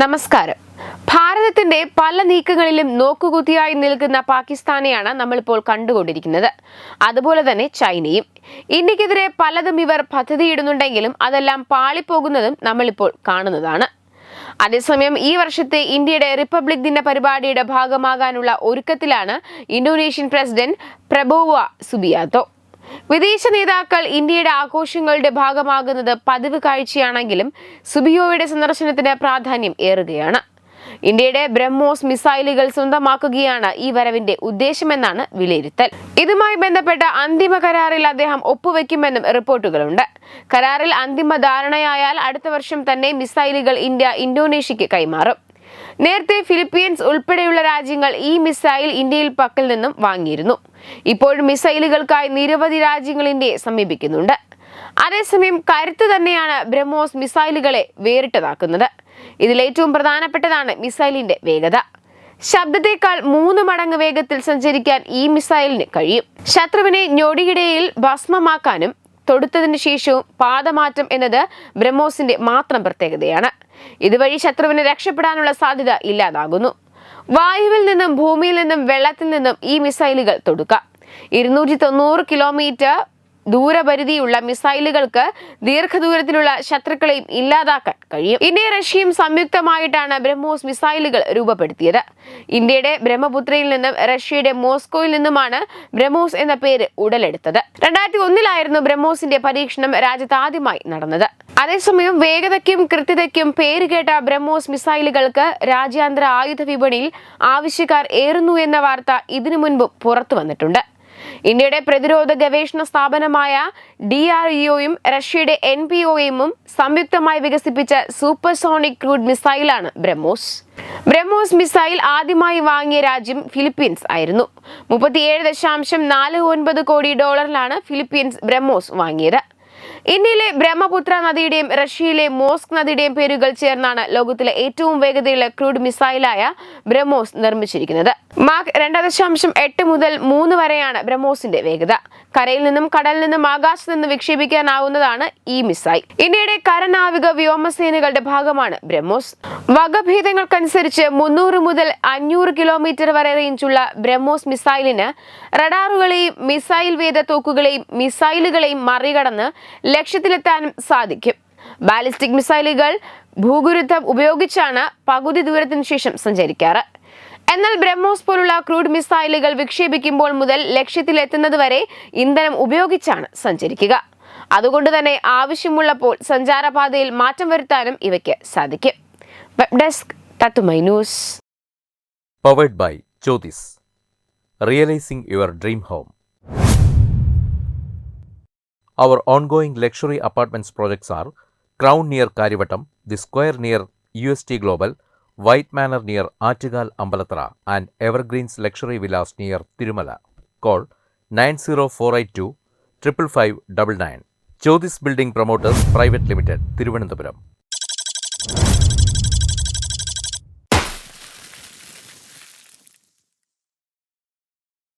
നമസ്കാരം. ഭാരതത്തിന്റെ പല നീക്കങ്ങളിലും നോക്കുകുത്തിയായി നിൽക്കുന്ന പാകിസ്ഥാനെയാണ് നമ്മളിപ്പോൾ കണ്ടുകൊണ്ടിരിക്കുന്നത്. അതുപോലെ തന്നെ ചൈനയും. ഇന്ത്യക്കെതിരെ പലതും ഇവർ പദ്ധതിയിടുന്നുണ്ടെങ്കിലും അതെല്ലാം പാളിപ്പോകുന്നതും നമ്മളിപ്പോൾ കാണുന്നതാണ്. അതേസമയം ഈ വർഷത്തെ ഇന്ത്യയുടെ റിപ്പബ്ലിക് ദിന പരിപാടിയുടെ ഭാഗമാകാനുള്ള ഒരുക്കത്തിലാണ് ഇന്തോനേഷ്യൻ പ്രസിഡന്റ് പ്രബോവോ സുബിയാന്റോ. വിദേശ നേതാക്കൾ ഇന്ത്യയുടെ ആഘോഷങ്ങളുടെ ഭാഗമാകുന്നത് പതിവ് കാഴ്ചയാണെങ്കിലും സുബിയോയുടെ സന്ദർശനത്തിന് പ്രാധാന്യം ഏറുകയാണ്. ഇന്ത്യയുടെ ബ്രഹ്മോസ് മിസൈലുകൾ സ്വന്തമാക്കുകയാണ് ഈ വരവിന്റെ ഉദ്ദേശമെന്നാണ് വിലയിരുത്തൽ. ഇതുമായി ബന്ധപ്പെട്ട അന്തിമ കരാറിൽ അദ്ദേഹം ഒപ്പുവെക്കുമെന്നും റിപ്പോർട്ടുകളുണ്ട്. കരാറിൽ അന്തിമ ധാരണയായാൽ അടുത്ത വർഷം തന്നെ മിസൈലുകൾ ഇന്ത്യ ഇന്തോനേഷ്യക്ക് കൈമാറും. നേരത്തെ ഫിലിപ്പീൻസ് ഉൾപ്പെടെയുള്ള രാജ്യങ്ങൾ ഈ മിസൈൽ ഇന്ത്യയിൽ പക്കൽ നിന്നും വാങ്ങിയിരുന്നു. ഇപ്പോഴും മിസൈലുകൾക്കായി നിരവധി രാജ്യങ്ങൾ ഇന്ത്യയെ സമീപിക്കുന്നുണ്ട്. അതേസമയം കരുത്ത് തന്നെയാണ് ബ്രഹ്മോസ് മിസൈലുകളെ വേറിട്ടതാക്കുന്നത്. ഇതിലേറ്റവും പ്രധാനപ്പെട്ടതാണ് മിസൈലിന്റെ വേഗത. ശബ്ദത്തേക്കാൾ 3 മടങ്ങ് വേഗത്തിൽ സഞ്ചരിക്കാൻ ഈ മിസൈലിന് കഴിയും. ശത്രുവിനെ ഞൊടിയിടയിൽ ഭസ്മമാക്കാനും തൊടുത്തതിന് ശേഷവും പാദമാറ്റം എന്നത് ബ്രഹ്മോസിന്റെ മാത്രം പ്രത്യേകതയാണ്. ഇതുവഴി ശത്രുവിന് രക്ഷപ്പെടാനുള്ള സാധ്യത ഇല്ലാതാകുന്നു. വായുവിൽ നിന്നും ഭൂമിയിൽ നിന്നും വെള്ളത്തിൽ നിന്നും ഈ മിസൈലുകൾ തൊടുക്കാം. 290 കിലോമീറ്റർ ദൂരപരിധിയുള്ള മിസൈലുകൾക്ക് ദീർഘദൂരത്തിലുള്ള ശത്രുക്കളെയും ഇല്ലാതാക്കാൻ കഴിയും. ഇന്ത്യയും റഷ്യയും സംയുക്തമായിട്ടാണ് ബ്രഹ്മോസ് മിസൈലുകൾ രൂപപ്പെടുത്തിയത്. ഇന്ത്യയുടെ ബ്രഹ്മപുത്രയിൽ നിന്നും റഷ്യയുടെ മോസ്കോയിൽ നിന്നുമാണ് ബ്രഹ്മോസ് എന്ന പേര് ഉടലെടുത്തത്. 2001 ബ്രഹ്മോസിന്റെ പരീക്ഷണം രാജ്യത്ത് ആദ്യമായി നടന്നത്. അതേസമയം വേഗതയ്ക്കും കൃത്യതയ്ക്കും പേരുകേട്ട ബ്രഹ്മോസ് മിസൈലുകൾക്ക് രാജ്യാന്തര ആയുധ വിപണിയിൽ ആവശ്യക്കാർ ഏറുന്നു എന്ന വാർത്ത ഇതിനു മുൻപും പുറത്തു വന്നിട്ടുണ്ട്. ഇന്ത്യയുടെ പ്രതിരോധ ഗവേഷണ സ്ഥാപനമായ DRDOയും റഷ്യയുടെ NPOയും സംയുക്തമായി വികസിപ്പിച്ച സൂപ്പർസോണിക് ക്രൂഡ് മിസൈലാണ് ബ്രഹ്മോസ്. ബ്രഹ്മോസ് മിസൈൽ ആദ്യമായി വാങ്ങിയ രാജ്യം ഫിലിപ്പീൻസ് ആയിരുന്നു. $37.49 കോടി ഫിലിപ്പീൻസ് ബ്രഹ്മോസ് വാങ്ങിയത്. ഇന്ത്യയിലെ ബ്രഹ്മപുത്ര നദിയുടെയും റഷ്യയിലെ മോസ്ക് നദിയുടെയും പേരുകൾ ചേർന്നാണ് ലോകത്തിലെ ഏറ്റവും വേഗതയുള്ള ക്രൂഡ് മിസൈലായ ബ്രഹ്മോസ് നിർമ്മിച്ചിരിക്കുന്നത്. മാക് 2.8 മുതൽ 3 വരെയാണ് ബ്രഹ്മോസിന്റെ വേഗത. കരയിൽ നിന്നും കടലിൽ നിന്നും ആകാശത്ത് നിന്നും വിക്ഷേപിക്കാനാവുന്നതാണ് ഈ മിസൈൽ. ഇന്ത്യയുടെ കരനാവിക വ്യോമസേനകളുടെ ഭാഗമാണ് ബ്രഹ്മോസ്. വകഭേദങ്ങൾക്കനുസരിച്ച് 300 മുതൽ 500 കിലോമീറ്റർ വരെ റേഞ്ചുള്ള ബ്രഹ്മോസ് മിസൈലിന് റഡാറുകളെയും മിസൈൽ വേദ തോക്കുകളെയും മിസൈലുകളെയും മറികടന്ന് ലക്ഷ്യത്തിലെത്താനും സാധിക്കും. ബാലിസ്റ്റിക് മിസൈലുകൾ ഭൂഗുരുത്വം ഉപയോഗിച്ചാണ് പകുതി ദൂരത്തിന് ശേഷം സഞ്ചരിക്കാറ്. എന്നാൽ ബ്രഹ്മോസ് പോലുള്ള ക്രൂഡ് മിസൈലുകൾ വിക്ഷേപിക്കുമ്പോൾ മുതൽ ലക്ഷ്യത്തിലെത്തുന്നതുവരെ ഇന്ധനം ഉപയോഗിച്ചാണ് സഞ്ചരിക്കുക. അതുകൊണ്ട് തന്നെ ആവശ്യമുള്ളപ്പോൾ സഞ്ചാരപാതയിൽ മാറ്റം വരുത്താനും ഇവയ്ക്ക് സാധിക്കും. വെബ് ഡെസ്ക് തത്തുമൈ news. Powered by Jyothis. Realising your dream home. Our ongoing luxury apartments projects are Crown near Karivattam, The Square near UST Global, White Manor near Attigal Ambalathara, and Evergreens Luxury Villas near Tirumala. Call 90482 55599. Jyothis Building Promoters Private Limited, Thiruvananthapuram.